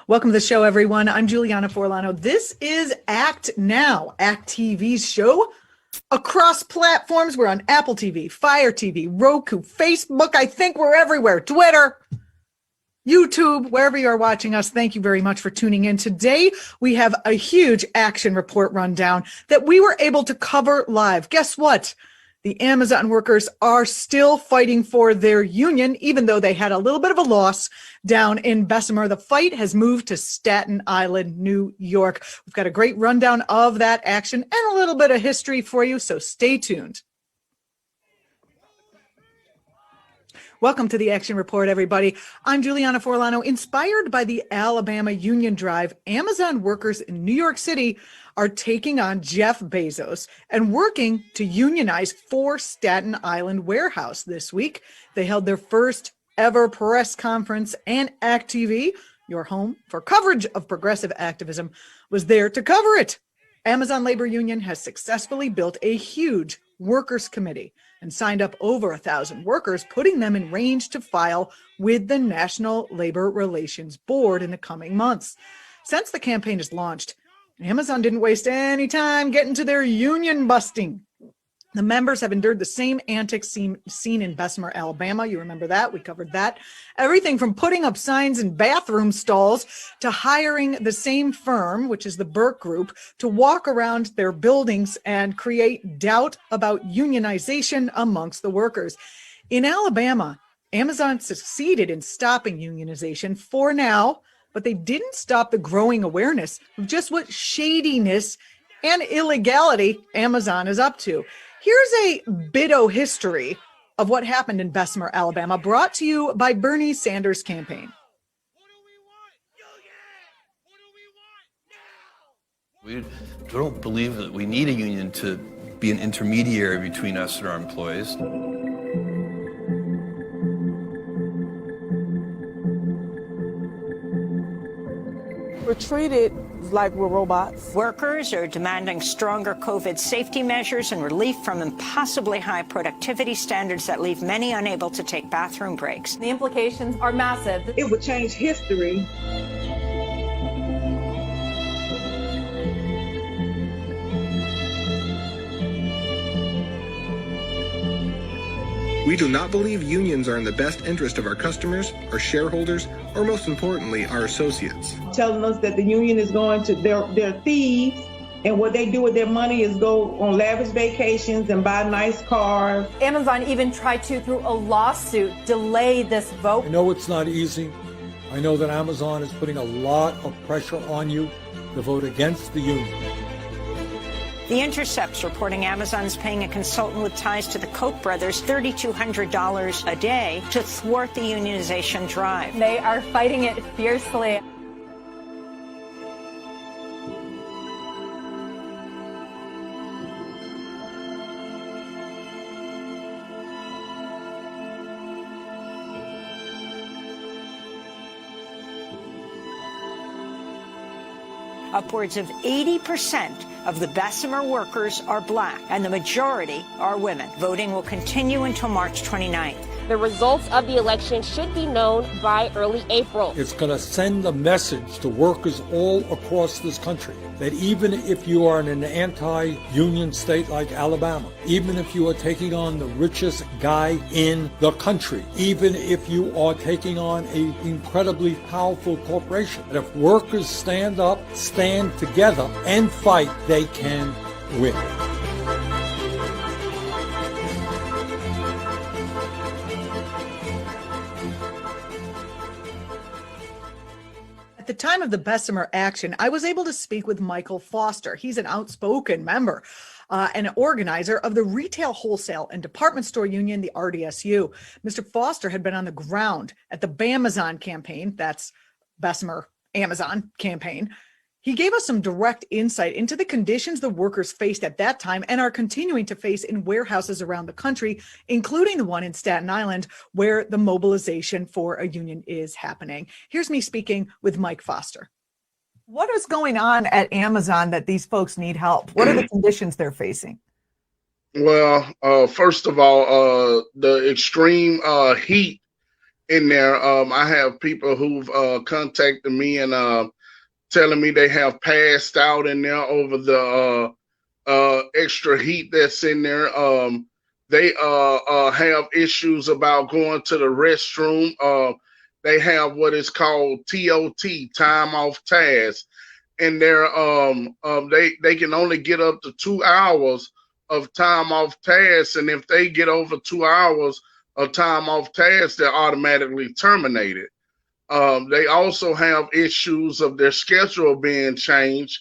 Welcome to the show, everyone. I'm Juliana Forlano. This is Act Now, Act TV's show across platforms. We're on Apple TV, Fire TV, Roku, Facebook. I think we're everywhere. Twitter, YouTube, wherever you are watching us. Thank you very much for tuning in. Today, we have a huge action report rundown that we were able to cover live. Guess what? The Amazon workers are still fighting for their union, even though they had a little bit of a loss down in Bessemer. The fight has moved to Staten Island, New York. We've got a great rundown of that action and a little bit of history for you, so stay tuned. Welcome to the Action Report, everybody. I'm Juliana Forlano. Inspired by the Alabama Union Drive, Amazon workers in New York City are taking on Jeff Bezos and working to unionize for Staten Island warehouse this week. They held their first ever press conference, and Act TV, your home for coverage of progressive activism, was there to cover it. Amazon Labor Union has successfully built a huge workers committee and signed up over 1,000 workers, putting them in range to file with the National Labor Relations Board in the coming months. Since the campaign is launched, Amazon didn't waste any time getting to their union busting. The members have endured the same antics seen in Bessemer, Alabama. You remember that? We covered that. Everything from putting up signs in bathroom stalls to hiring the same firm, which is the Burke Group, to walk around their buildings and create doubt about unionization amongst the workers. In Alabama, Amazon succeeded in stopping unionization for now, but they didn't stop the growing awareness of just what shadiness and illegality Amazon is up to. Here's a bit of history of what happened in Bessemer, Alabama, brought to you by Bernie Sanders' campaign. We don't believe that we need a union to be an intermediary between us and our employees. We're treated like we're robots. Workers are demanding stronger COVID safety measures and relief from impossibly high productivity standards that leave many unable to take bathroom breaks. The implications are massive. It would change history. We do not believe unions are in the best interest of our customers, our shareholders, or most importantly, our associates. Telling us that the union is going to, they're thieves, and what they do with their money is go on lavish vacations and buy nice cars. Amazon even tried to, through a lawsuit, delay this vote. I know it's not easy. I know that Amazon is putting a lot of pressure on you to vote against the union. The Intercept's reporting Amazon's paying a consultant with ties to the Koch brothers $3,200 a day to thwart the unionization drive. They are fighting it fiercely. Upwards of 80% of the Bessemer workers are black, and the majority are women. Voting will continue until March 29th. The results of the election should be known by early April. It's going to send a message to workers all across this country that even if you are in an anti-union state like Alabama, even if you are taking on the richest guy in the country, even if you are taking on an incredibly powerful corporation, that if workers stand up, stand together, and fight, they can win. At the time of the Bessemer action, I was able to speak with Michael Foster. He's an outspoken member and organizer of the Retail, Wholesale, and Department Store Union, the RDSU. Mr. Foster had been on the ground at the Bamazon campaign, that's Bessemer Amazon campaign. He gave us some direct insight into the conditions the workers faced at that time and are continuing to face in warehouses around the country, including the one in Staten Island, where the mobilization for a union is happening. Here's me speaking with Mike Foster. What is going on at Amazon that these folks need help? What are the conditions they're facing? Well, first of all, the extreme heat in there. I have people who've contacted me and telling me they have passed out in there over the extra heat that's in there. They have issues about going to the restroom. They have what is called TOT, time off task, and they can only get up to 2 hours of time off task, and if they get over 2 hours of time off task, they're automatically terminated. They also have issues of their schedule being changed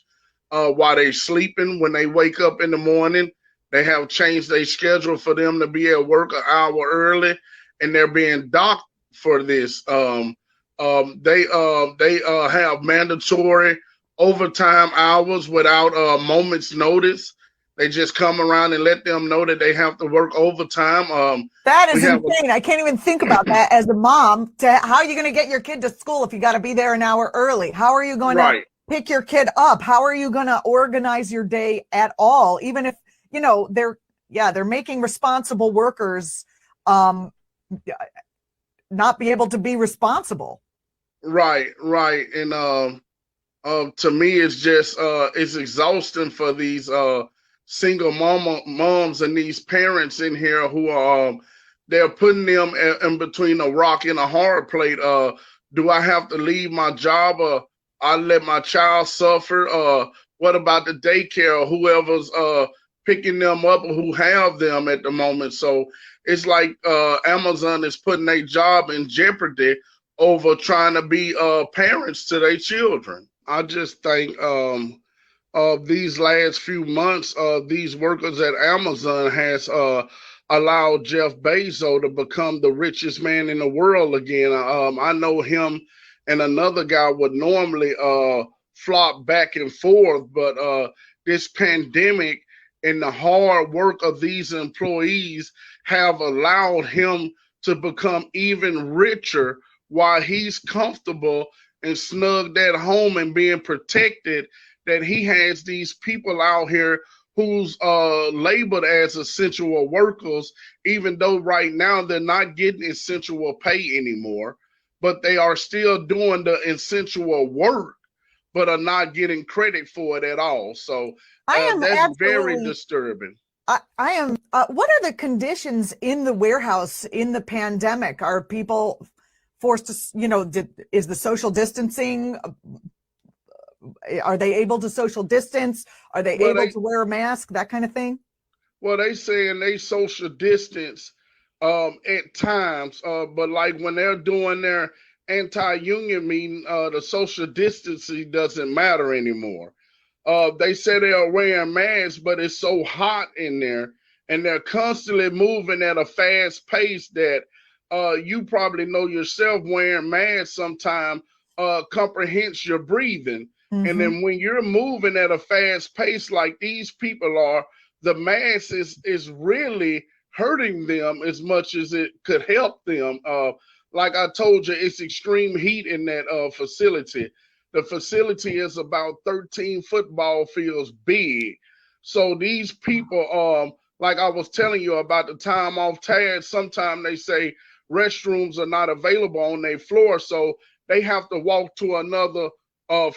while they're sleeping. When they wake up in the morning, they have changed their schedule for them to be at work an hour early, and they're being docked for this. They have mandatory overtime hours without a moment's notice. They just come around and let them know that they have to work overtime. That is insane. I can't even think about that as a mom. How are you going to get your kid to school if you got to be there an hour early? How are you going to pick your kid up? How are you going to organize your day at all? Even if, they're making responsible workers not be able to be responsible. Right. And to me, it's just it's exhausting for these single moms and these parents in here who are they're putting them in between a rock and a hard plate. Do I have to leave my job, or I let my child suffer? What about the daycare or whoever's picking them up or who have them at the moment? So it's like Amazon is putting their job in jeopardy over trying to be parents to their children. I just think these last few months, these workers at Amazon has allowed Jeff Bezos to become the richest man in the world again. I know him and another guy would normally flop back and forth, but this pandemic and the hard work of these employees have allowed him to become even richer while he's comfortable and snugged at home and being protected, that he has these people out here who's labeled as essential workers, even though right now they're not getting essential pay anymore, but they are still doing the essential work, but are not getting credit for it at all. So that's very disturbing. I am. What are the conditions in the warehouse in the pandemic? Are people forced to, is the social distancing? Are they able to social distance? Are they able to wear a mask? That kind of thing? Well, they saying they social distance at times, but like when they're doing their anti-union meeting, the social distancing doesn't matter anymore. They say they are wearing masks, but it's so hot in there, and they're constantly moving at a fast pace that you probably know yourself, wearing masks sometimes comprehends your breathing. Mm-hmm. And then when you're moving at a fast pace like these people are, the mask is really hurting them as much as it could help them. Like I told you, it's extreme heat in that facility. The facility is about 13 football fields big. So these people, like I was telling you about the time off task, sometimes they say restrooms are not available on their floor, so they have to walk to another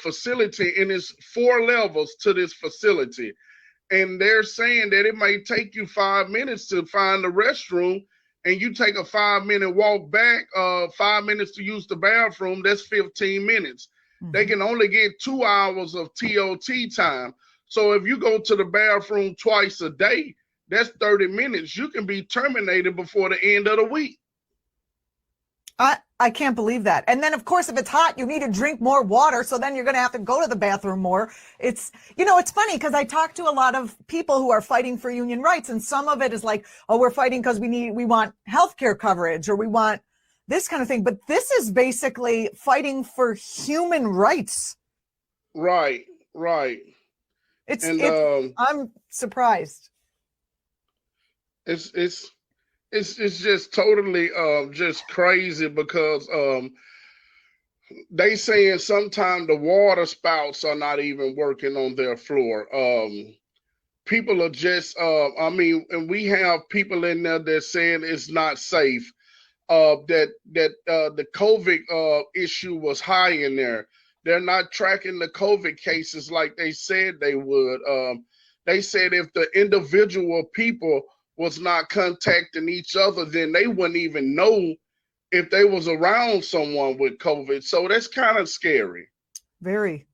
facility, and it's 4 levels to this facility. And they're saying that it may take you 5 minutes to find the restroom, and you take a 5-minute walk back, 5 minutes to use the bathroom, that's 15 minutes. Mm-hmm. They can only get 2 hours of TOT time. So if you go to the bathroom twice a day, that's 30 minutes. You can be terminated before the end of the week. I can't believe that. And then, of course, if it's hot, you need to drink more water. So then you're going to have to go to the bathroom more. It's funny because I talk to a lot of people who are fighting for union rights. And some of it is like, oh, we're fighting because we want healthcare coverage, or we want this kind of thing. But this is basically fighting for human rights. Right. I'm surprised. It's just totally just crazy because they saying sometimes the water spouts are not even working on their floor. People are just and we have people in there that saying it's not safe. that the COVID issue was high in there. They're not tracking the COVID cases like they said they would. They said if the individual people was not contacting each other, then they wouldn't even know if they was around someone with COVID. So that's kind of scary. Very.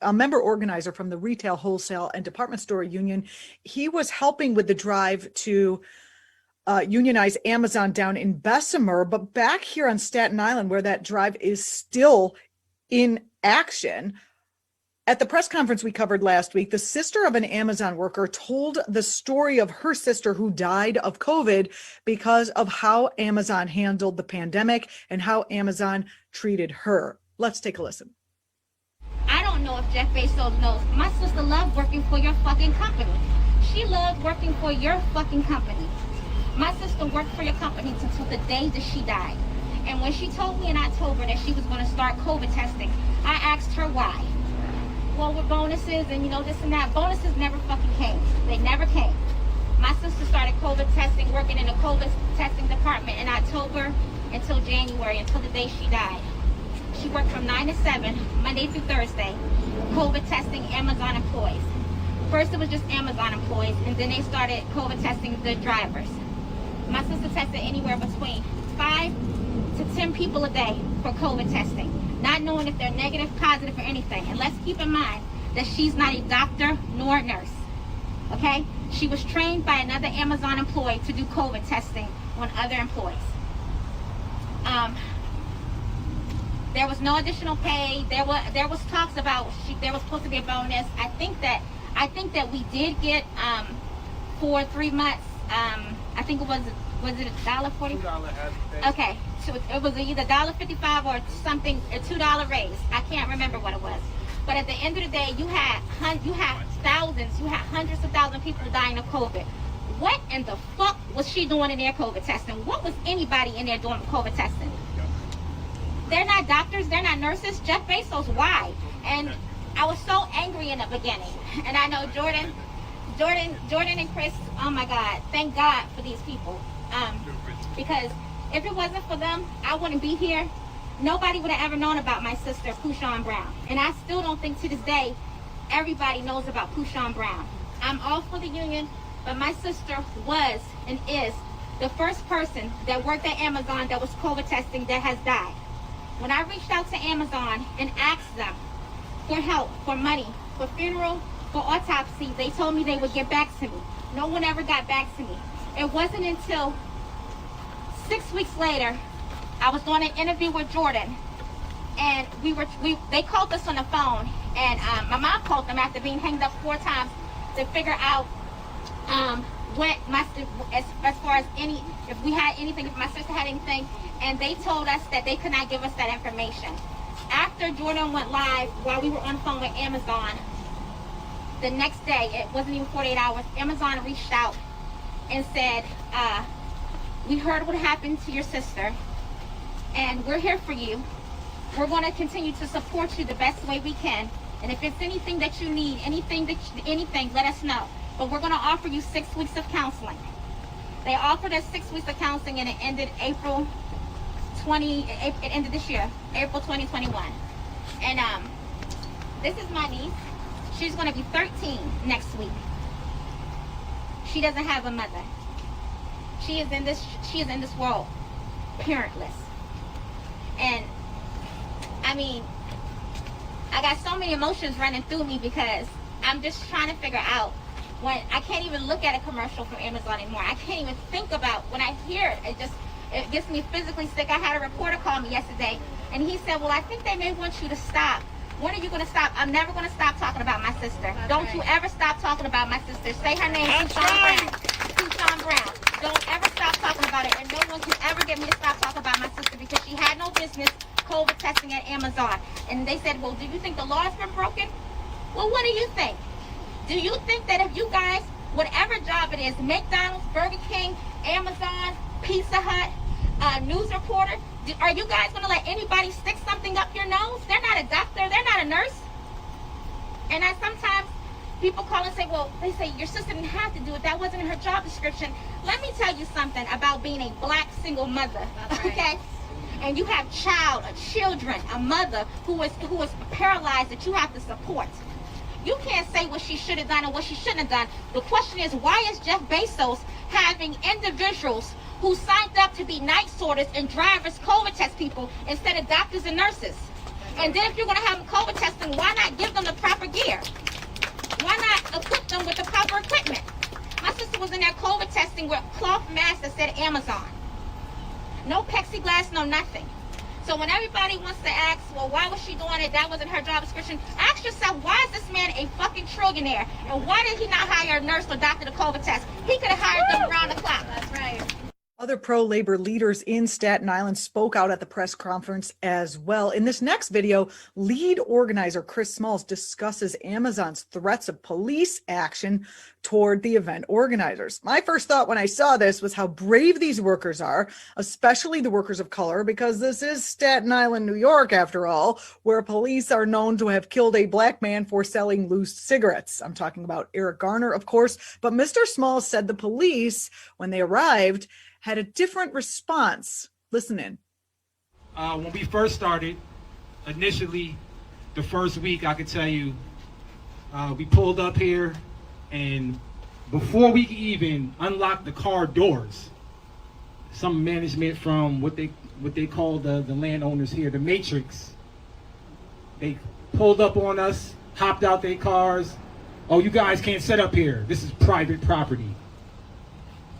A member organizer from the Retail, Wholesale, and Department Store Union, he was helping with the drive to unionize Amazon down in Bessemer, but back here on Staten Island, where that drive is still in action. At the press conference we covered last week, the sister of an Amazon worker told the story of her sister who died of COVID because of how Amazon handled the pandemic and how Amazon treated her. Let's take a listen. I don't know if Jeff Bezos knows. My sister loved working for your fucking company. She loved working for your fucking company. My sister worked for your company until the day that she died. And when she told me in October that she was going to start COVID testing, I asked her why. Well, with bonuses and this and that, bonuses never fucking came. They never came. My sister started COVID testing, working in the COVID testing department in October until January, until the day she died. She worked from 9 to 7, Monday through Thursday, COVID testing Amazon employees. First it was just Amazon employees, and then they started COVID testing the drivers. My sister tested anywhere between 5 to 10 people a day for COVID testing, not knowing if they're negative, positive, or anything. And let's keep in mind that she's not a doctor nor a nurse, okay? She was trained by another Amazon employee to do COVID testing on other employees. There was no additional pay. There was talks about there was supposed to be a bonus. I think that we did get for 3 months. I think it was it $1.40? Okay, so it was either $1.55 or something, a $2 raise. I can't remember what it was. But at the end of the day, you had thousands, you had hundreds of thousands of people dying of COVID. What in the fuck was she doing in their COVID testing? What was anybody in there doing COVID testing? They're not doctors, they're not nurses. Jeff Bezos, why? And I was so angry in the beginning. And I know Jordan and Chris, oh my God, thank God for these people. Because if it wasn't for them, I wouldn't be here. Nobody would have ever known about my sister, Pushan Brown. And I still don't think to this day, everybody knows about Pushan Brown. I'm all for the union, but my sister was and is the first person that worked at Amazon that was COVID testing that has died. When I reached out to Amazon and asked them for help, for money, for funeral, for autopsy, they told me they would get back to me. No one ever got back to me. It wasn't until 6 weeks later, I was doing an interview with Jordan, and they called us on the phone, and my mom called them after being hanged up 4 times to figure out what as far as if we had anything, if my sister had anything, and they told us that they could not give us that information. After Jordan went live, while we were on the phone with Amazon, the next day, it wasn't even 48 hours, Amazon reached out and said, we heard what happened to your sister, and we're here for you. We're going to continue to support you the best way we can, and if it's anything that you need, anything, let us know. But we're going to offer you 6 weeks of counseling. They offered us 6 weeks of counseling, and it ended it ended this year, April 2021. And this is my niece. She's going to be 13 next week. She doesn't have a mother. She is in this world parentless. And I mean, I got so many emotions running through me because I'm just trying to figure out when I can't even look at a commercial from Amazon anymore. I can't even think about when I hear it. It gets me physically sick. I had a reporter call me yesterday, and he said, well, I think they may want you to stop. When are you going to stop? I'm never going to stop talking about my sister. Don't you ever stop talking about my sister. Say her name, Pushan Brown. Don't ever stop talking about it, and no one can ever get me to stop talking about my sister because she had no business COVID testing at Amazon. And they said, well, do you think the law has been broken? Well, what do you think? Do you think that if you guys, whatever job it is, McDonald's, Burger King, Amazon, Pizza Hut, news reporter, are you guys going to let anybody stick something up your nose? They're not a doctor. They're not a nurse. And I sometimes, People call and say, well, they say your sister didn't have to do it. That wasn't in her job description. Let me tell you something about being a black single mother, okay? And you have children, a mother who is paralyzed that you have to support. You can't say what she should have done or what she shouldn't have done. The question is, why is Jeff Bezos having individuals who signed up to be night sorters and drivers COVID test people instead of doctors and nurses? And then if you're going to have them COVID testing, why not give them the proper gear? Why not equip them with the proper equipment? My sister was in there COVID testing with cloth masks that said Amazon. No plexiglass, no nothing. So when everybody wants to ask, well, why was she doing it? That wasn't her job description. Ask yourself, why is this man a fucking trillionaire? And why did he not hire a nurse or doctor to COVID test? He could have hired them around the clock. That's right. Other pro-labor leaders in Staten Island spoke out at the press conference as well. In this next video, lead organizer Chris Smalls discusses Amazon's threats of police action toward the event organizers. My first thought when I saw this was how brave these workers are, especially the workers of color, because this is Staten Island, New York, after all, where police are known to have killed a black man for selling loose cigarettes. I'm talking about Eric Garner, of course, but Mr. Smalls said the police, when they arrived, had a different response. Listen in. When we first started, initially, the first week, I could tell you, we pulled up here, and before we could even unlock the car doors, some management from what they call the landowners here, the Matrix, they pulled up on us, hopped out their cars. Oh, you guys can't set up here. This is private property.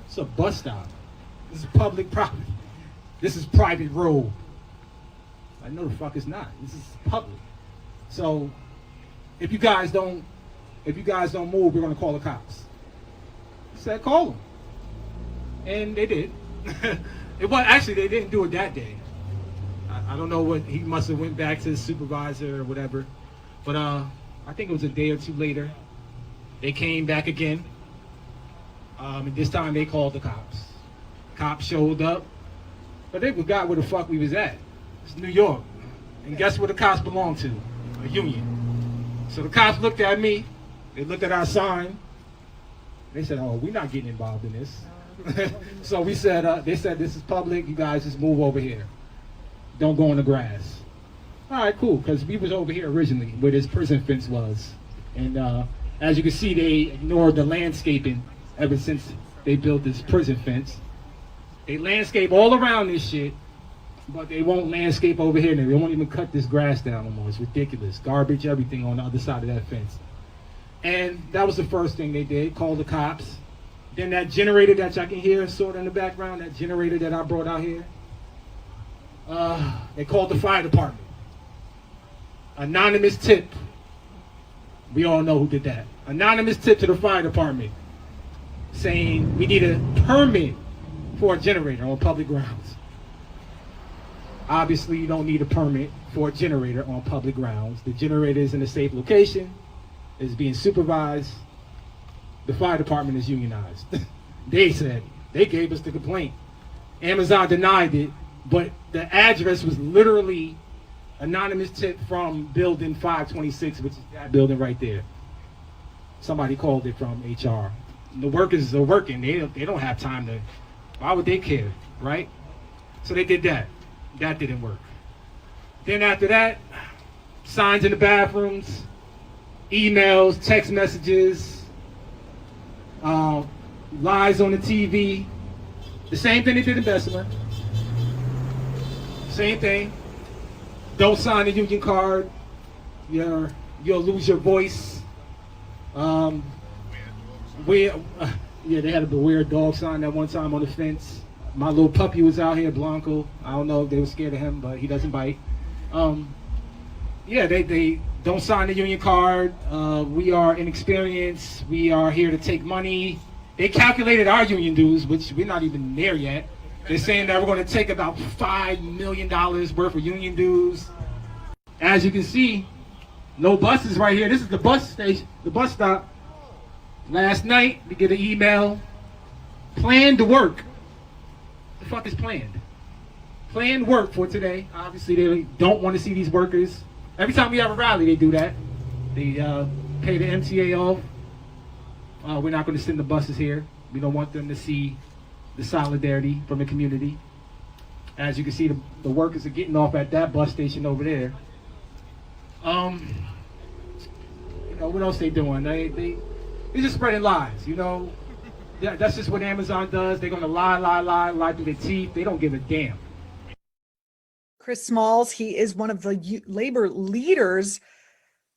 It's a bus stop. This is public property. This is private road. I know the fuck it's not. This is public. So if you guys don't move, we're gonna call the cops. I said, call them. And they did. Actually they didn't do it that day. I don't know what, he must have went back to his supervisor or whatever. But I think it was a day or two later. They came back again. And this time they called the cops. Cops showed up, but they forgot where the fuck we was at. It's New York. And guess where the cops belong to? A union. So the cops looked at me, they looked at our sign, they said, oh, we're not getting involved in this. So we said, they said, this is public, you guys just move over here. Don't go in the grass. All right, cool, because we was over here originally where this prison fence was. And as you can see, they ignored the landscaping ever since they built this prison fence. They landscape all around this shit, but they won't landscape over here. They won't even cut this grass down no more. It's ridiculous. Garbage, everything on the other side of that fence. And that was the first thing they did, call the cops. Then that generator that y'all can hear sort of in the background, that generator that I brought out here, they called the fire department. Anonymous tip. We all know who did that. Anonymous tip to the fire department saying we need a permit for a generator on public grounds. Obviously, you don't need a permit for a generator on public grounds. The generator is in a safe location, is being supervised. The fire department is unionized. They said, they gave us the complaint. Amazon denied it, but the address was literally anonymous tip from building 526, which is that building right there. Somebody called it from HR. The workers are working, they don't have time to, why would they care, right? So they did that. That didn't work. Then after that, signs in the bathrooms, emails, text messages, lies on the TV. The same thing they did in Bessemer. Same thing. Don't sign the union card. You'll lose your voice. Yeah, they had a beware dog sign that one time on the fence. My little puppy was out here, Blanco. I don't know if they were scared of him, but he doesn't bite. Yeah, they don't sign the union card. We are inexperienced. We are here to take money. They calculated our union dues, which we're not even there yet. They're saying that we're going to take about $5 million worth of union dues. As you can see, no buses right here. This is the bus station, the bus stop. Last night, we get an email. Planned work. The fuck is planned? Planned work for today. Obviously, they don't want to see these workers. Every time we have a rally, they do that. They pay the MTA off. We're not going to send the buses here. We don't want them to see the solidarity from the community. As you can see, the workers are getting off at that bus station over there. You know, what else they doing? They're just spreading lies, you know. That's just what Amazon does. They're going to lie through their teeth. They don't give a damn. Chris Smalls, he is one of the labor leaders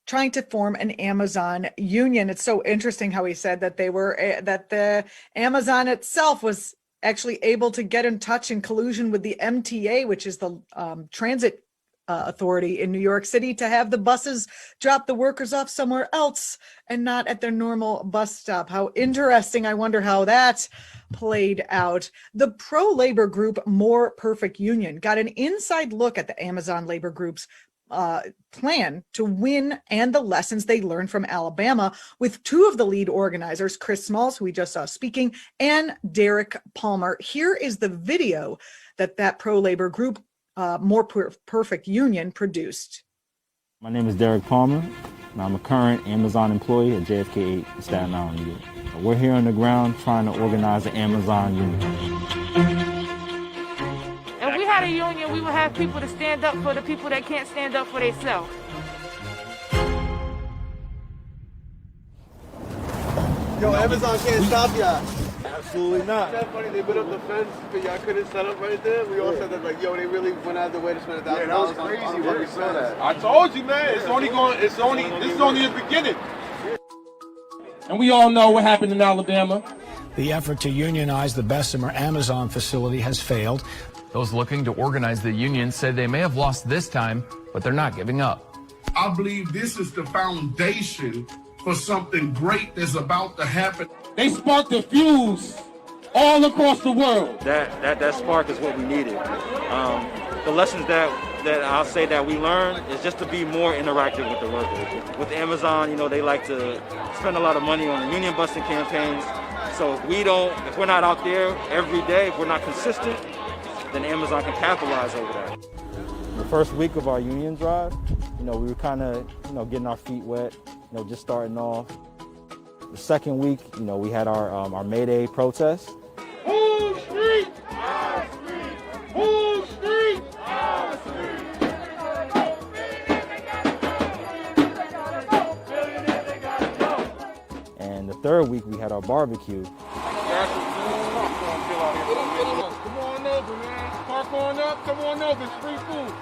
trying to form an Amazon union. It's so interesting how he said that that the Amazon itself was actually able to get in touch in collusion with the MTA, which is the transit authority in New York City, to have the buses drop the workers off somewhere else and not at their normal bus stop. How interesting. I wonder how that played out. The pro-labor group More Perfect Union got an inside look at the Amazon labor group's plan to win and the lessons they learned from Alabama, with two of the lead organizers, Chris Smalls, who we just saw speaking, and Derek Palmer. Here is the video that pro-labor group, More Perfect Union, produced. My name is Derek Palmer, and I'm a current Amazon employee at JFK 8 in Staten Island, New York. We're here on the ground trying to organize the Amazon union. If we had a union, we would have people to stand up for the people that can't stand up for themselves. Yo, Amazon can't stop y'all. Absolutely not. Isn't that funny? They put up the fence, but y'all couldn't set up right there. We all said that, like, yo, they really went out of the way to spend $1,000 Yeah, that was crazy on when we fence. saw that. I told you, man. This is only the beginning. And we all know what happened in Alabama. The effort to unionize the Bessemer Amazon facility has failed. Those looking to organize the union said they may have lost this time, but they're not giving up. I believe this is the foundation for something great that's about to happen. They sparked a fuse all across the world. That spark is what we needed. The lessons that I'll say that we learned is just to be more interactive with the workers. With Amazon, you know, they like to spend a lot of money on union busting campaigns. So if we're not out there every day, if we're not consistent, then Amazon can capitalize over that. The first week of our union drive, you know, we were kind of, you know, getting our feet wet, you know, just starting off. The second week, you know, we had our May Day protest. Whole street! Our street! Whole street! Our street! And the third week, we had our barbecue. Come on over, man. Park on up. Come on over. It's free food.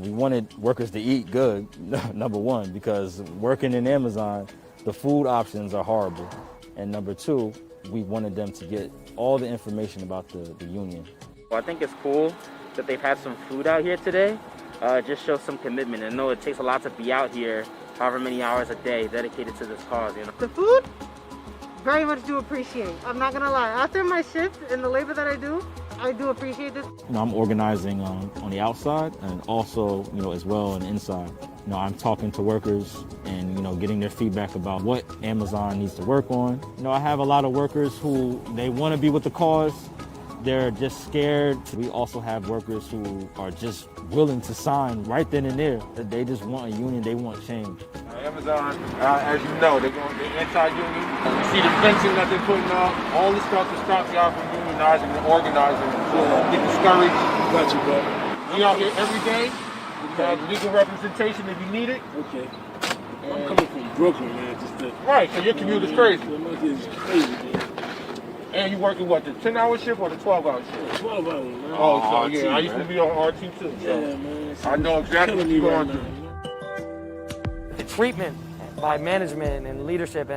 We wanted workers to eat good, number one, because working in Amazon, the food options are horrible. And number two, we wanted them to get all the information about the union. Well, I think it's cool that they've had some food out here today. Just shows some commitment. And I know it takes a lot to be out here, however many hours a day dedicated to this cause. You know? The food, very much do appreciate. I'm not gonna lie. After my shift and the labor that I do appreciate this. You know, I'm organizing on the outside and also, you know, as well on the inside. You know, I'm talking to workers and, you know, getting their feedback about what Amazon needs to work on. You know, I have a lot of workers who, they want to be with the cause. They're just scared. We also have workers who are just willing to sign right then and there. They just want a union. They want change. Amazon, as you know, they're anti-union. You see the fencing that they're putting up. All this stuff to stop y'all from unionizing and organizing. Get discouraged. Got you, bro. We out here every day. We have legal representation if you need it. Okay. I'm coming from Brooklyn, man. Right, so your commute is crazy. It's crazy, man. And you working what, the 10-hour shift or the 12-hour shift? 12 hours, man. Oh, so yeah, I used to be on RT too. So yeah, man. I know exactly what you're going through. The treatment by management and leadership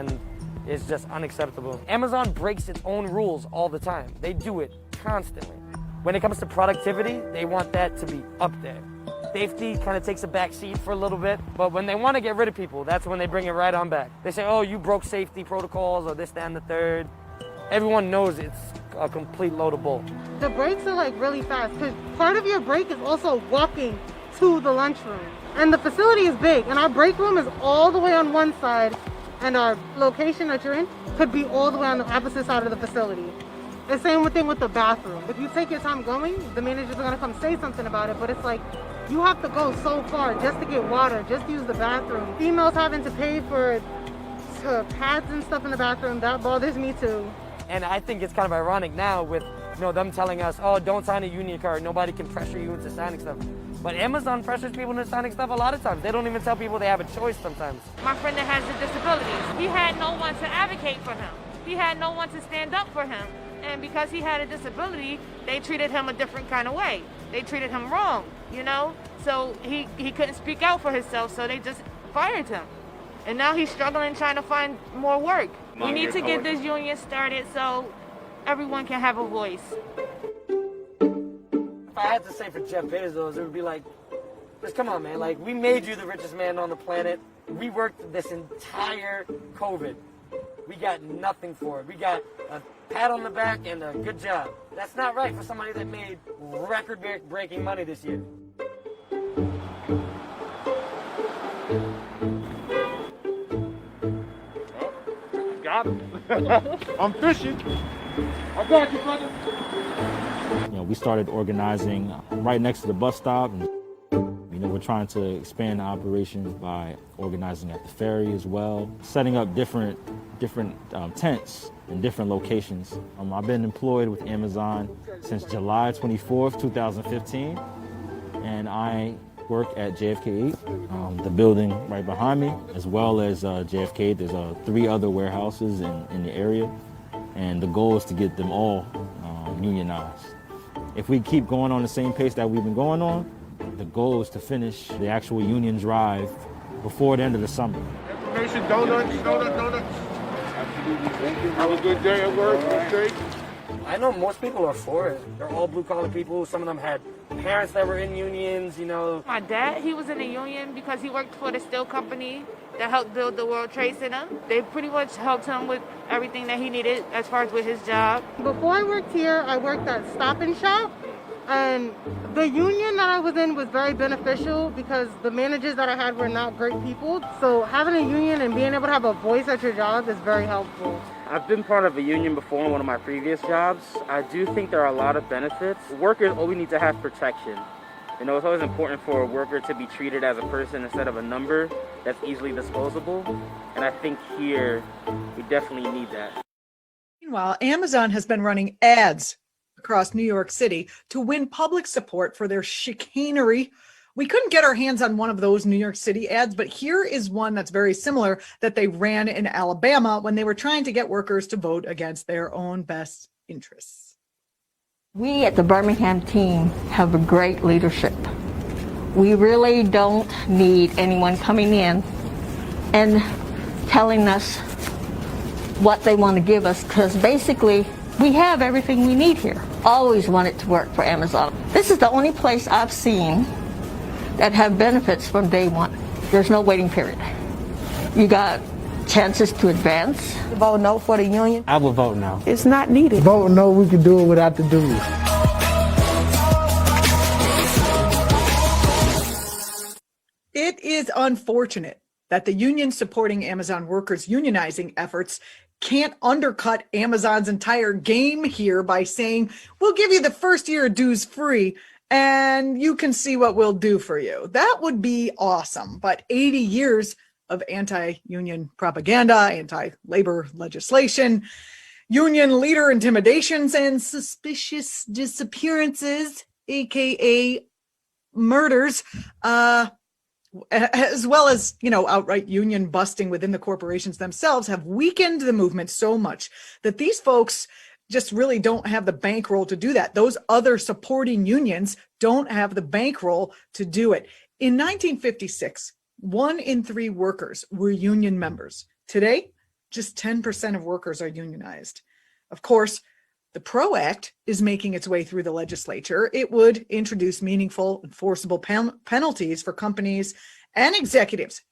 is just unacceptable. Amazon breaks its own rules all the time. They do it constantly. When it comes to productivity, they want that to be up there. Safety kind of takes a back seat for a little bit, but when they want to get rid of people, that's when they bring it right on back. They say, oh, you broke safety protocols or this, that, and the third. Everyone knows it's a complete load of bull. The breaks are like really fast because part of your break is also walking to the lunchroom. And the facility is big and our break room is all the way on one side and our location that you're in could be all the way on the opposite side of the facility. The same thing with the bathroom. If you take your time going, the managers are gonna come say something about it, but it's like, you have to go so far just to get water, just to use the bathroom. Females having to pay for pads and stuff in the bathroom, that bothers me too. And I think it's kind of ironic now with them telling us, oh, don't sign a union card. Nobody can pressure you into signing stuff. But Amazon pressures people into signing stuff a lot of times. They don't even tell people they have a choice sometimes. My friend that has a disability, he had no one to advocate for him. He had no one to stand up for him. And because he had a disability, they treated him a different kind of way. They treated him wrong, So he couldn't speak out for himself, so they just fired him. And now he's struggling trying to find more work. We need to get this union started so everyone can have a voice. If I had to say for Jeff Bezos, it would be like, just come on, man. Like, we made you the richest man on the planet. We worked this entire COVID. We got nothing for it. We got a pat on the back and a good job. That's not right for somebody that made record-breaking money this year. Got him. I'm fishing. I got you, brother. We started organizing right next to the bus stop. And, we're trying to expand the operation by organizing at the ferry as well, setting up different tents in different locations. I've been employed with Amazon since July 24th, 2015, and I work at JFK 8, the building right behind me, as well as JFK. There's 3 other warehouses in the area, and the goal is to get them all unionized. If we keep going on the same pace that we've been going on, the goal is to finish the actual union drive before the end of the summer. Information, donuts. Have a good day at work. Okay. I know most people are for it. They're all blue-collar people. Some of them had parents that were in unions, My dad, he was in a union because he worked for the steel company that helped build the World Trade Center. They pretty much helped him with everything that he needed as far as with his job. Before I worked here, I worked at Stop and Shop. And the union that I was in was very beneficial because the managers that I had were not great people. So having a union and being able to have a voice at your job is very helpful. I've been part of a union before in one of my previous jobs. I do think there are a lot of benefits. Workers always need to have protection. It's always important for a worker to be treated as a person instead of a number that's easily disposable. And I think here, we definitely need that. Meanwhile, Amazon has been running ads across New York City to win public support for their chicanery. We couldn't get our hands on one of those New York City ads, but here is one that's very similar that they ran in Alabama when they were trying to get workers to vote against their own best interests. We at the Birmingham team have a great leadership. We really don't need anyone coming in and telling us what they want to give us, because basically we have everything we need here. Always wanted to work for Amazon. This is the only place I've seen that have benefits from day one. There's no waiting period. You got chances to advance. Vote no for the union? I would vote no. It's not needed. Vote no, we can do it without the dues. It is unfortunate that the union supporting Amazon workers' unionizing efforts can't undercut Amazon's entire game here by saying, we'll give you the first year of dues free and you can see what we'll do for you. That would be awesome. But 80 years of anti-union propaganda, anti-labor legislation, union leader intimidations, and suspicious disappearances, aka murders, as well as, outright union busting within the corporations themselves, have weakened the movement so much that these folks just really don't have the bankroll to do that. Those other supporting unions don't have the bankroll to do it. In 1956, 1 in 3 workers were union members. Today, just 10% of workers are unionized. Of course, the PRO Act is making its way through the legislature. It would introduce meaningful, enforceable penalties for companies and executives.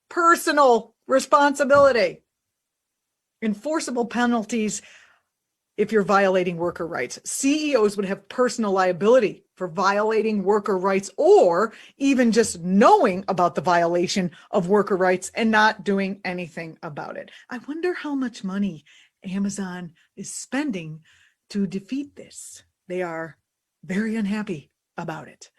Personal responsibility. Enforceable penalties if you're violating worker rights. CEOs would have personal liability for violating worker rights or even just knowing about the violation of worker rights and not doing anything about it. I wonder how much money Amazon is spending to defeat this. They are very unhappy about it.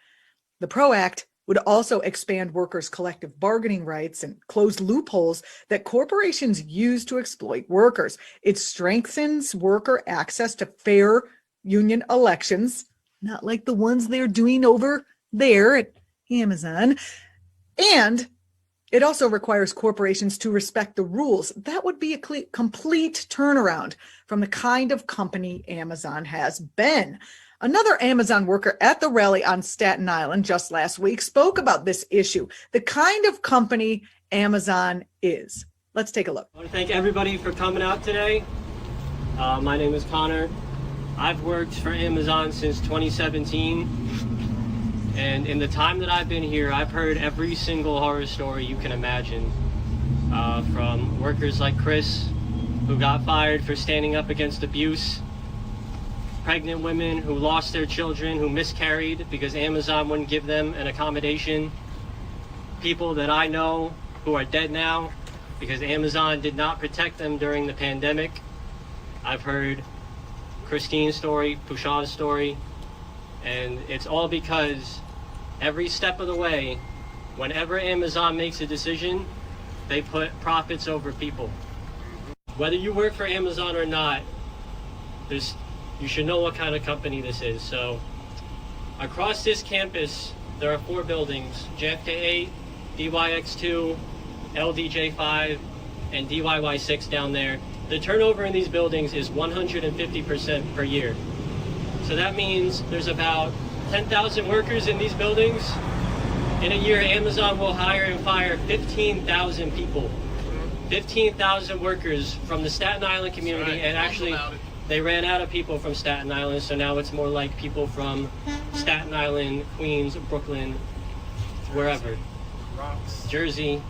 The PRO Act would also expand workers' collective bargaining rights and close loopholes that corporations use to exploit workers. It strengthens worker access to fair union elections, not like the ones they're doing over there at Amazon. And it also requires corporations to respect the rules. That would be a complete turnaround from the kind of company Amazon has been. Another Amazon worker at the rally on Staten Island just last week spoke about this issue, the kind of company Amazon is. Let's take a look. I want to thank everybody for coming out today. My name is Connor. I've worked for Amazon since 2017. And in the time that I've been here, I've heard every single horror story you can imagine. From workers like Chris, who got fired for standing up against abuse, pregnant women who lost their children, who miscarried because Amazon wouldn't give them an accommodation, people that I know who are dead now because Amazon did not protect them during the pandemic. I've heard Christine's story, Pushan's story, and it's all because every step of the way, whenever Amazon makes a decision, they put profits over people. Whether you work for Amazon or not, you should know what kind of company this is. So across this campus, there are 4 buildings, JFK 8, DYX2, LDJ5, and DYY6 down there. The turnover in these buildings is 150% per year. So that means there's about 10,000 workers in these buildings. In a year, Amazon will hire and fire 15,000 people. 15,000 workers from the Staten Island community, and actually they ran out of people from Staten Island, so now it's more like people from Staten Island, Queens, Brooklyn, wherever. Jersey.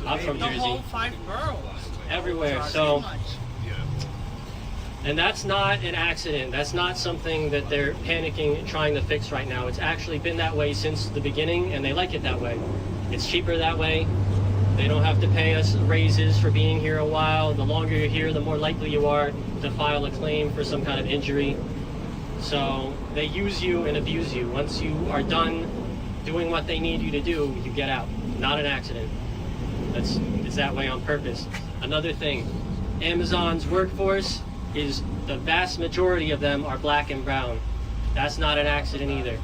I'm from Jersey. The whole 5 boroughs. Everywhere. So, and that's not an accident. That's not something that they're panicking and trying to fix right now. It's actually been that way since the beginning, and they like it that way. It's cheaper that way. They don't have to pay us raises for being here a while. The longer you're here, the more likely you are to file a claim for some kind of injury. So they use you and abuse you. Once you are done doing what they need you to do, you get out. Not an accident. It's that way on purpose. Another thing, Amazon's workforce is, the vast majority of them are black and brown. That's not an accident either.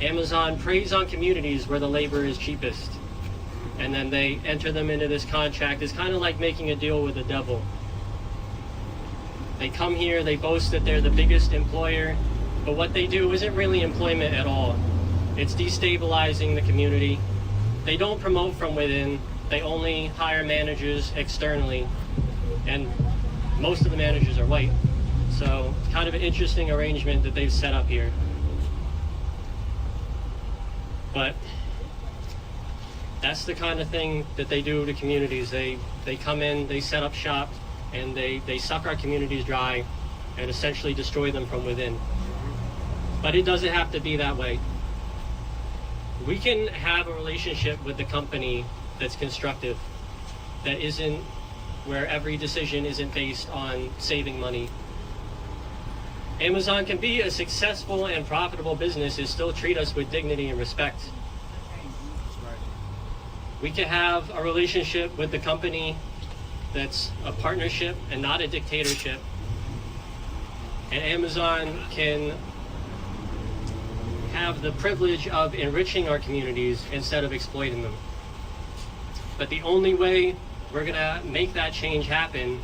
Amazon preys on communities where the labor is cheapest, and then they enter them into this contract. It's kind of like making a deal with the devil. They come here, they boast that they're the biggest employer, but what they do isn't really employment at all. It's destabilizing the community. They don't promote from within. They only hire managers externally, and most of the managers are white. So it's kind of an interesting arrangement that they've set up here. But that's the kind of thing that they do to communities. They come in, they set up shop, and they suck our communities dry and essentially destroy them from within. But it doesn't have to be that way. We can have a relationship with the company that's constructive, that isn't where every decision isn't based on saving money. Amazon can be a successful and profitable business and still treat us with dignity and respect. We can have a relationship with the company that's a partnership and not a dictatorship. And Amazon can have the privilege of enriching our communities instead of exploiting them. But the only way we're gonna make that change happen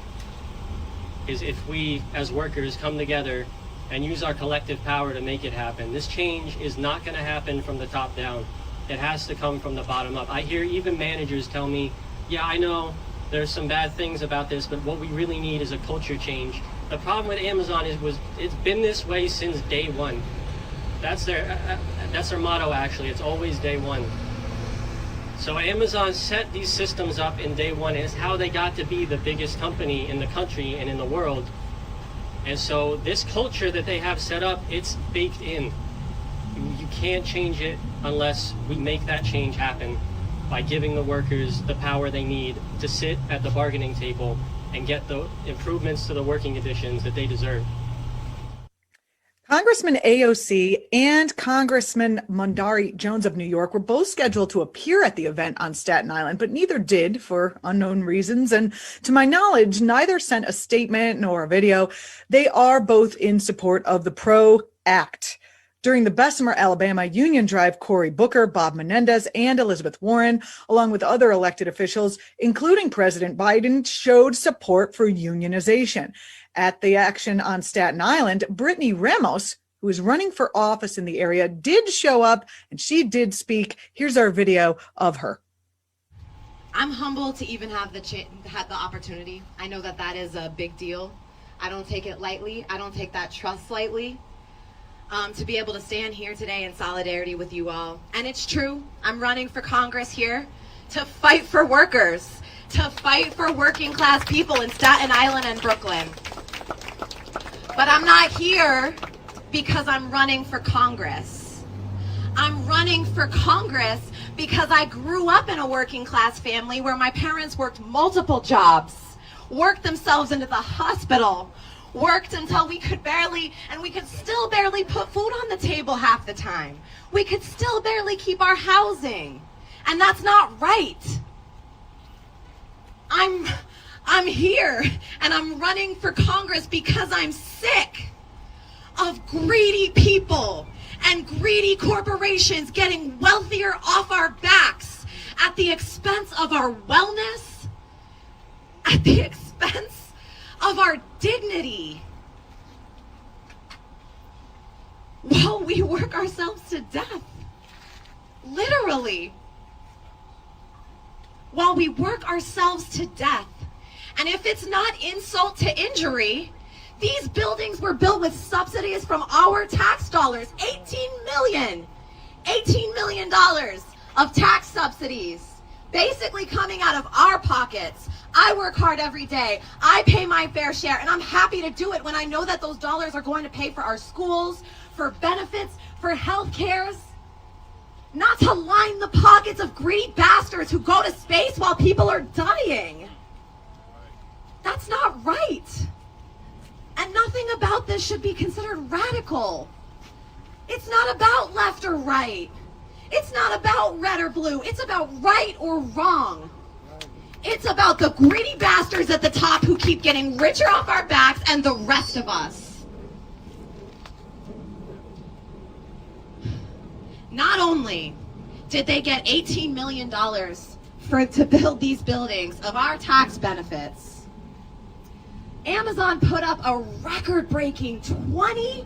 is if we as workers come together and use our collective power to make it happen. This change is not gonna happen from the top down. It has to come from the bottom up. I hear even managers tell me, yeah, I know there's some bad things about this, but what we really need is a culture change. The problem with Amazon it's been this way since day one. That's their motto, actually. It's always day one. So Amazon set these systems up in day one, and it's how they got to be the biggest company in the country and in the world. And so this culture that they have set up, it's baked in. You can't change it unless we make that change happen by giving the workers the power they need to sit at the bargaining table and get the improvements to the working conditions that they deserve. Congressman AOC and Congressman Mondari Jones of New York were both scheduled to appear at the event on Staten Island, but neither did for unknown reasons. And to my knowledge, neither sent a statement nor a video. They are both in support of the PRO Act. During the Bessemer, Alabama Union Drive, Cory Booker, Bob Menendez, and Elizabeth Warren, along with other elected officials, including President Biden, showed support for unionization. At the action on Staten Island, Brittany Ramos, who is running for office in the area, did show up and she did speak. Here's our video of her. I'm humbled to even have the opportunity. I know that that is a big deal. I don't take it lightly. I don't take that trust lightly. To be able to stand here today in solidarity with you all. And it's true, I'm running for Congress here to fight for workers, to fight for working class people in Staten Island and Brooklyn. But I'm not here because I'm running for Congress. I'm running for Congress because I grew up in a working class family where my parents worked multiple jobs, worked themselves into the hospital, worked until we could still barely put food on the table half the time. We could still barely keep our housing. And that's not right. I'm here and I'm running for Congress because I'm sick of greedy people and greedy corporations getting wealthier off our backs at the expense of our wellness, at the expense of our dignity, while we work ourselves to death. Literally. While we work ourselves to death. And if it's not insult to injury, these buildings were built with subsidies from our tax dollars. $18 million of tax subsidies, basically coming out of our pockets. I work hard every day. I pay my fair share, and I'm happy to do it when I know that those dollars are going to pay for our schools, for benefits, for health cares. Not to line the pockets of greedy bastards who go to space while people are dying. That's not right. And nothing about this should be considered radical. It's not about left or right. It's not about red or blue. It's about right or wrong. It's about the greedy bastards at the top who keep getting richer off our backs and the rest of us. Not only did they get $18 million to build these buildings of our tax benefits, Amazon put up a record-breaking $20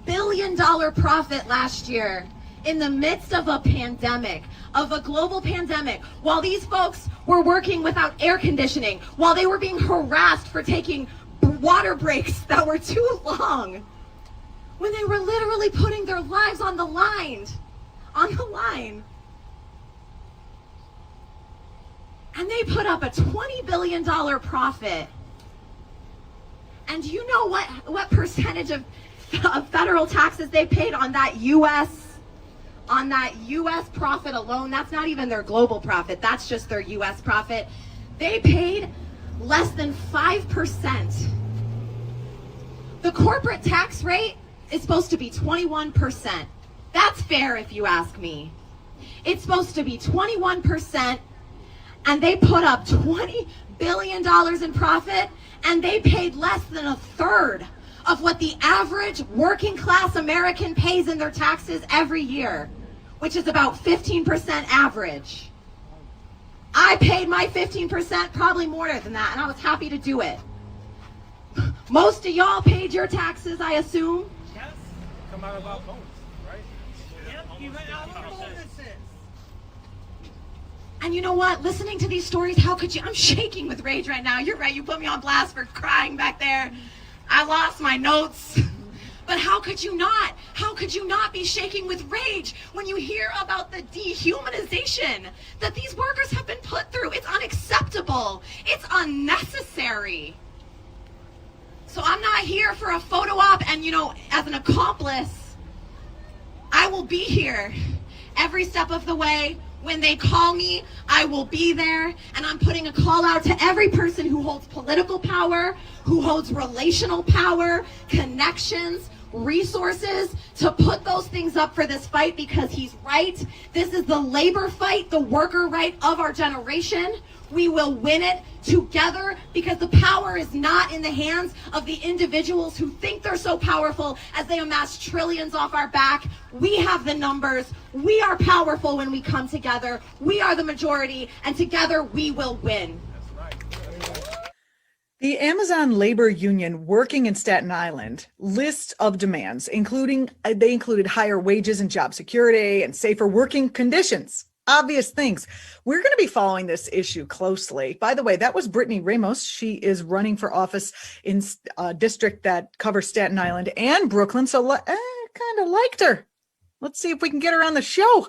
billion profit last year in the midst of a pandemic, of a global pandemic, while these folks were working without air conditioning, while they were being harassed for taking water breaks that were too long, when they were literally putting their lives on the line. And they put up a $20 billion profit. And do you know what percentage of federal taxes they paid on that U.S. profit alone? That's not even their global profit. That's just their U.S. profit. They paid less than 5%. The corporate tax rate is supposed to be 21%. That's fair if you ask me. It's supposed to be 21%, and they put up $20 billion in profit, and they paid less than a third of what the average working class American pays in their taxes every year, which is about 15% average. I paid my 15%, probably more than that, and I was happy to do it. Most of y'all paid your taxes, I assume. Yes, come out of our bonus, right? Yep, even out of bonuses. And you know what? Listening to these stories, how could you? I'm shaking with rage right now. You're right. You put me on blast for crying back there. I lost my notes. But how could you not? How could you not be shaking with rage when you hear about the dehumanization that these workers have been put through? It's unacceptable. It's unnecessary. So I'm not here for a photo op, and as an accomplice, I will be here every step of the way When they call me, I will be there. And I'm putting a call out to every person who holds political power, who holds relational power, connections, resources, to put those things up for this fight, because he's right. This is the labor fight, the worker right of our generation. We will win it together, because the power is not in the hands of the individuals who think they're so powerful as they amass trillions off our back. We have the numbers. We are powerful when we come together. We are the majority, and together we will win. The Amazon Labor Union working in Staten Island list of demands, they included higher wages and job security and safer working conditions. Obvious things. We're going to be following this issue closely. By the way, that was Brittany Ramos. She is running for office in a district that covers Staten Island and Brooklyn. So kind of liked her. Let's see if we can get her on the show.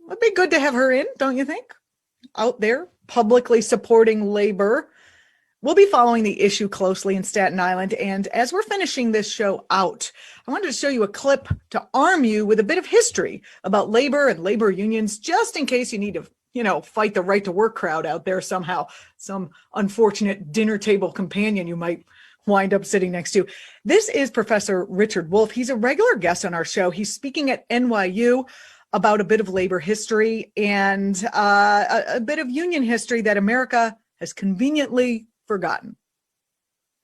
It'd be good to have her in, don't you think? Out there publicly supporting labor. We'll be following the issue closely in Staten Island. And as we're finishing this show out, I wanted to show you a clip to arm you with a bit of history about labor and labor unions, just in case you need to, fight the right to work crowd out there somehow, some unfortunate dinner table companion you might wind up sitting next to. This is Professor Richard Wolff. He's a regular guest on our show. He's speaking at NYU about a bit of labor history and a bit of union history that America has conveniently forgotten.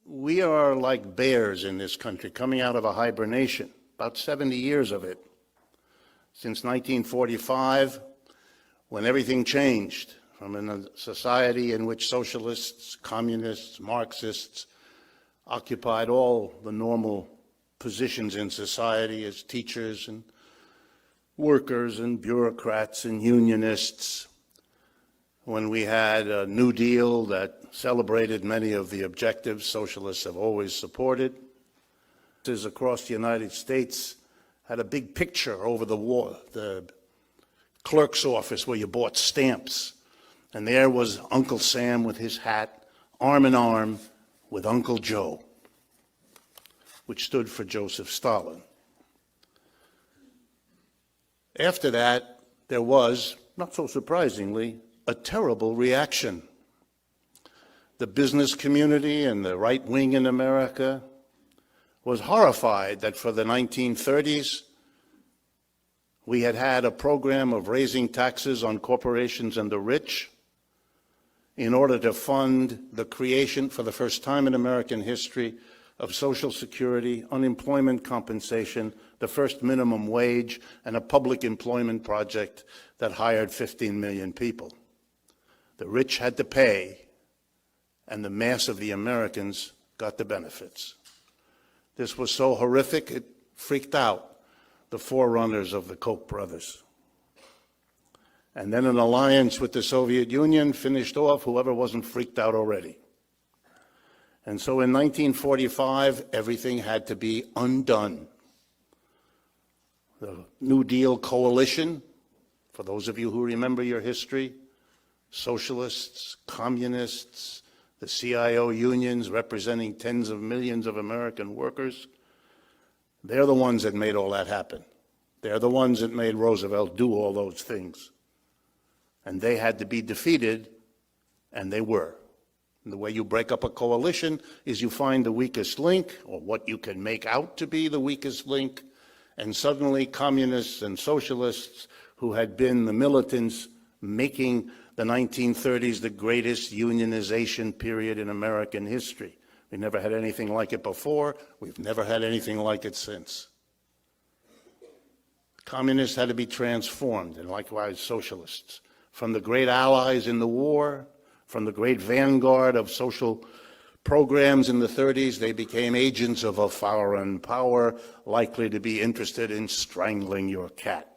We are like bears in this country, coming out of a hibernation, about 70 years of it. Since 1945, when everything changed from a society in which socialists, communists, Marxists occupied all the normal positions in society as teachers and workers and bureaucrats and unionists, when we had a New Deal that celebrated many of the objectives socialists have always supported. Across the United States had a big picture over the wall, the clerk's office where you bought stamps. And there was Uncle Sam with his hat, arm in arm with Uncle Joe, which stood for Joseph Stalin. After that, there was, not so surprisingly, a terrible reaction. The business community and the right wing in America was horrified that for the 1930s, we had had a program of raising taxes on corporations and the rich in order to fund the creation, for the first time in American history, of Social Security, unemployment compensation, the first minimum wage, and a public employment project that hired 15 million people. The rich had to pay, and the mass of the Americans got the benefits. This was so horrific, it freaked out the forerunners of the Koch brothers. And then an alliance with the Soviet Union finished off whoever wasn't freaked out already. And so in 1945, everything had to be undone. The New Deal coalition, for those of you who remember your history, socialists, communists, the CIO unions representing tens of millions of American workers, they're the ones that made all that happen. They're the ones that made Roosevelt do all those things. And they had to be defeated, and they were. And the way you break up a coalition is you find the weakest link, or what you can make out to be the weakest link, and suddenly communists and socialists who had been the militants making the 1930s the greatest unionization period in American history. We never had anything like it before. We've never had anything like it since. Communists had to be transformed, and likewise socialists. From the great allies in the war, from the great vanguard of social programs in the 30s, they became agents of a foreign power likely to be interested in strangling your cat.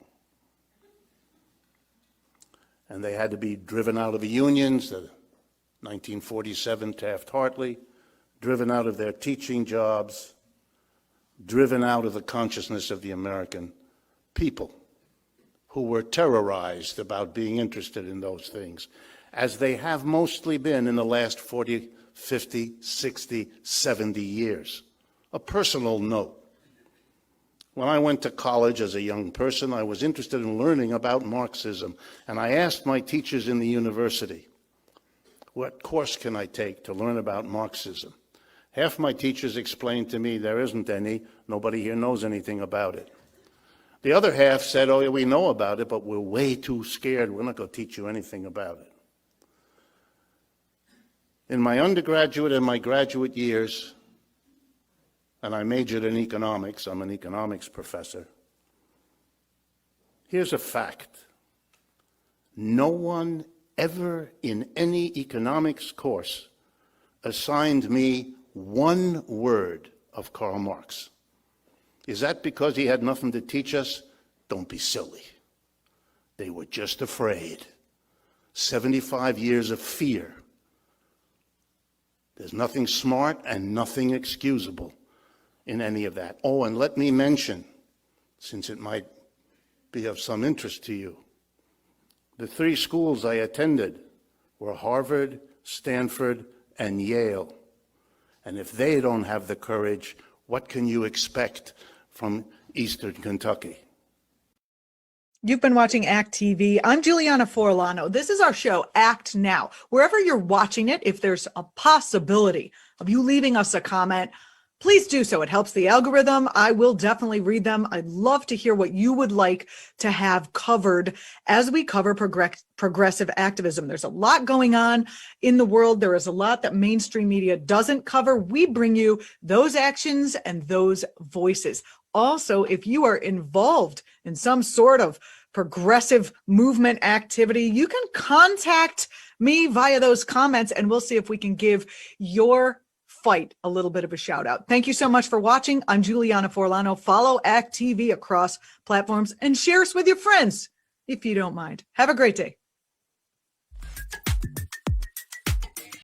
And they had to be driven out of the unions, the 1947 Taft-Hartley, driven out of their teaching jobs, driven out of the consciousness of the American people, who were terrorized about being interested in those things, as they have mostly been in the last 40, 50, 60, 70 years. A personal note. When I went to college as a young person, I was interested in learning about Marxism, and I asked my teachers in the university, what course can I take to learn about Marxism? Half my teachers explained to me there isn't any, nobody here knows anything about it. The other half said, oh, yeah, we know about it, but we're way too scared, we're not going to teach you anything about it. In my undergraduate and my graduate years, and I majored in economics, I'm an economics professor, here's a fact. No one ever in any economics course assigned me one word of Karl Marx. Is that because he had nothing to teach us? Don't be silly. They were just afraid. 75 years of fear. There's nothing smart and nothing excusable in any of that. Oh, and let me mention, since it might be of some interest to you, the 3 schools I attended were Harvard, Stanford, and Yale. And if they don't have the courage, what can you expect from Eastern Kentucky? You've been watching ACT TV. I'm Juliana Forlano. This is our show, Act Now. Wherever you're watching it, if there's a possibility of you leaving us a comment, please do so. It helps the algorithm. I will definitely read them. I'd love to hear what you would like to have covered as we cover progressive activism. There's a lot going on in the world. There is a lot that mainstream media doesn't cover. We bring you those actions and those voices. Also, if you are involved in some sort of progressive movement activity, you can contact me via those comments and we'll see if we can give your fight a little bit of a shout out. Thank you so much for watching. I'm Juliana Forlano. Follow ACT TV across platforms and share us with your friends if you don't mind. Have a great day.